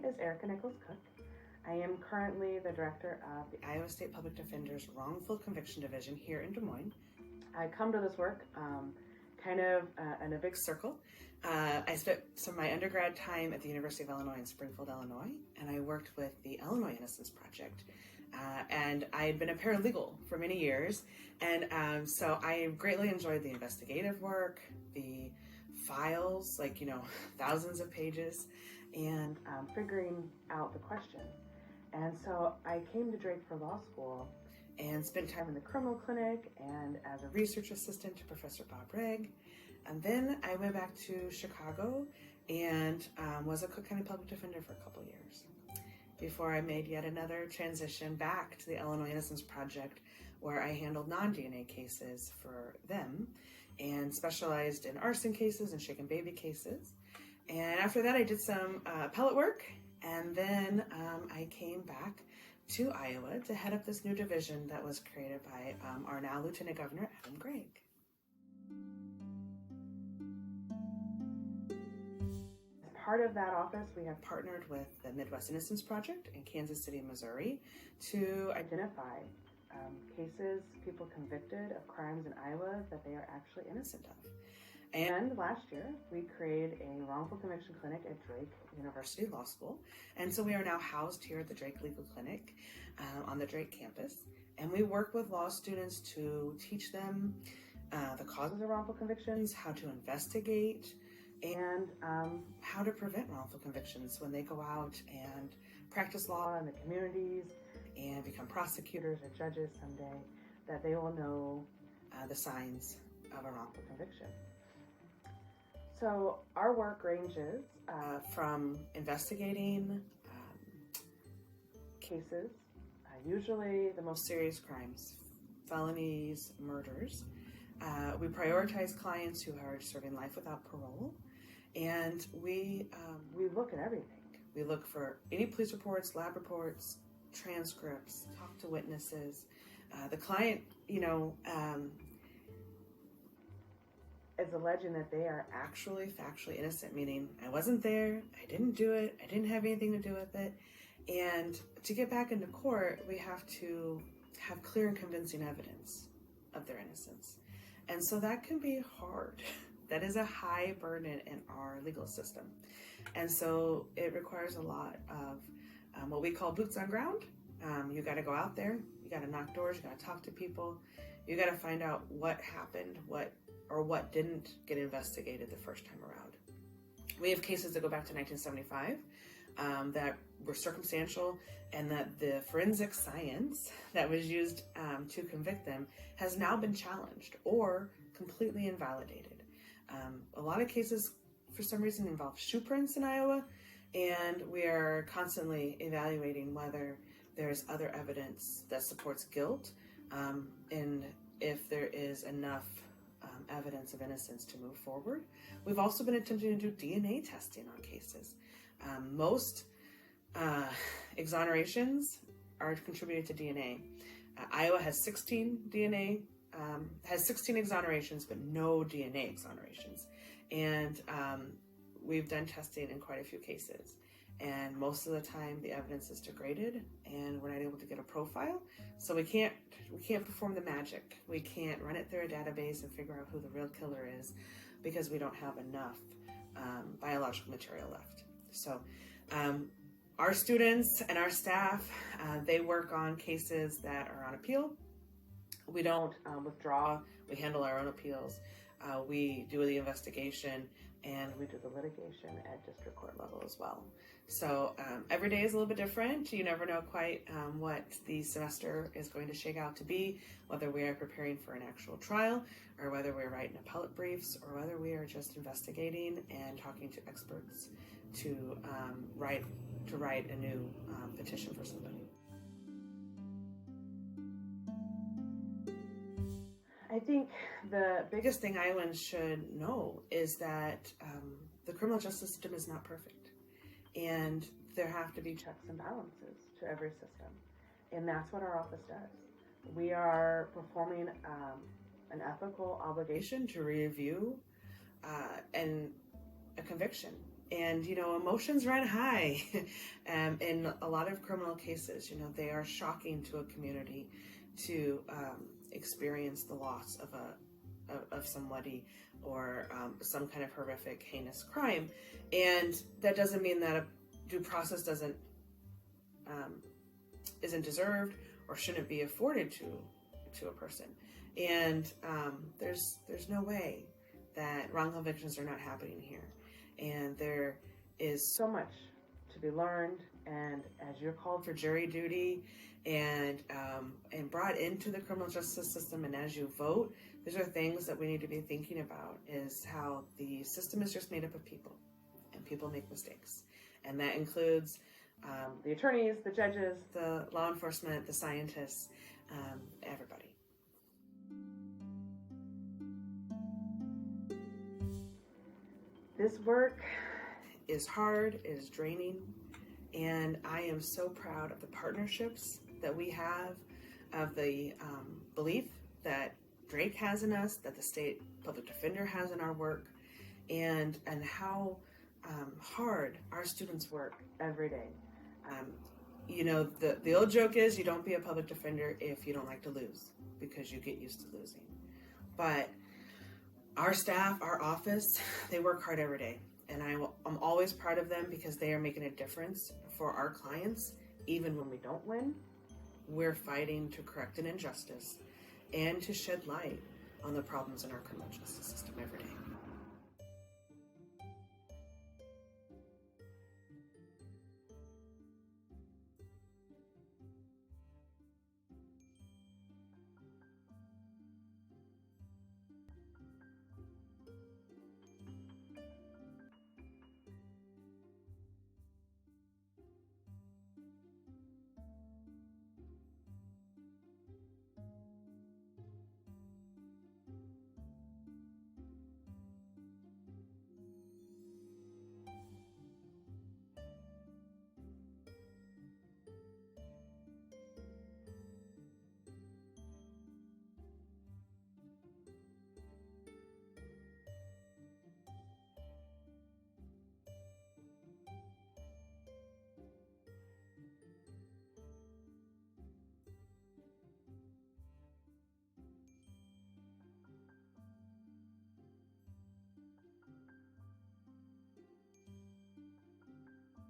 is Erica Nichols Cook. I am currently the director of the Iowa State Public Defender's Wrongful Conviction Division here in Des Moines. I come to this work kind of in a big circle. I spent some of my undergrad time at the University of Illinois in Springfield, Illinois, and I worked with the Illinois Innocence Project. And I had been a paralegal for many years, and so I greatly enjoyed the investigative work, the files, like, thousands of pages, and figuring out the questions. And so I came to Drake for law school and spent time in the criminal clinic and as a research assistant to Professor Bob Rigg. And then I went back to Chicago and was a Cook County Public Defender for a couple years before I made yet another transition back to the Illinois Innocence Project, where I handled non-DNA cases for them and specialized in arson cases and shaken baby cases. And after that, I did some appellate work, and then I came back to Iowa to head up this new division that was created by our now Lieutenant Governor, Adam Gregg. As part of that office, we have partnered with the Midwest Innocence Project in Kansas City, Missouri, to identify cases, people convicted of crimes in Iowa that they are actually innocent of. And last year, we created a wrongful conviction clinic at Drake University Law School. And so we are now housed here at the Drake Legal Clinic on the Drake campus. And we work with law students to teach them the causes of wrongful convictions, how to investigate, and how to prevent wrongful convictions when they go out and practice law in the communities and become prosecutors or judges someday, that they will know the signs of a wrongful conviction. So our work ranges from investigating cases, usually the most serious crimes, felonies, murders. We prioritize clients who are serving life without parole, and we look at everything. We look for any police reports, lab reports, transcripts, talk to witnesses. The client, is alleging that they are actually factually innocent, meaning I wasn't there, I didn't do it, I didn't have anything to do with it. And to get back into court, we have to have clear and convincing evidence of their innocence. And so that can be hard. That is a high burden in our legal system. And so it requires a lot of what we call boots on ground. You got to go out there, you got to knock doors, you got to talk to people, you got to find out what happened, what didn't get investigated the first time around. We have cases that go back to 1975 that were circumstantial, and that the forensic science that was used to convict them has now been challenged or completely invalidated. A lot of cases, for some reason, involve shoe prints in Iowa, and we are constantly evaluating whether there's other evidence that supports guilt, and if there is enough evidence of innocence to move forward. We've also been attempting to do DNA testing on cases. Most exonerations are contributed to DNA. Iowa has 16 exonerations, but no DNA exonerations. And we've done testing in quite a few cases. And most of the time the evidence is degraded and we're not able to get a profile. So we can't perform the magic. We can't run it through a database and figure out who the real killer is because we don't have enough biological material left. So our students and our staff, they work on cases that are on appeal. We don't withdraw. We handle our own appeals. We do the investigation, and we do the litigation at district court level as well. So every day is a little bit different. You never know quite what the semester is going to shake out to be, whether we are preparing for an actual trial, or whether we're writing appellate briefs, or whether we are just investigating and talking to experts to write a new petition for somebody. I think the biggest thing Iowans should know is that the criminal justice system is not perfect, and there have to be checks and balances to every system, and that's what our office does. We are performing an ethical obligation to review a conviction And, emotions run high. In a lot of criminal cases, they are shocking to a community to experience the loss of somebody or some kind of horrific, heinous crime. And that doesn't mean that a due process isn't deserved or shouldn't be afforded to a person. And there's no way that wrongful convictions are not happening here. And there is so much to be learned. And as you're called for jury duty and brought into the criminal justice system, and as you vote, these are things that we need to be thinking about, is how the system is just made up of people, and people make mistakes. And that includes the attorneys, the judges, the law enforcement, the scientists, everybody. This work is hard, it is draining, and I am so proud of the partnerships that we have, of the belief that Drake has in us, that the state public defender has in our work, and how hard our students work every day. The old joke is you don't be a public defender if you don't like to lose, because you get used to losing. But our staff, our office, they work hard every day. And I'm always proud of them, because they are making a difference for our clients. Even when we don't win, we're fighting to correct an injustice and to shed light on the problems in our criminal justice system every day.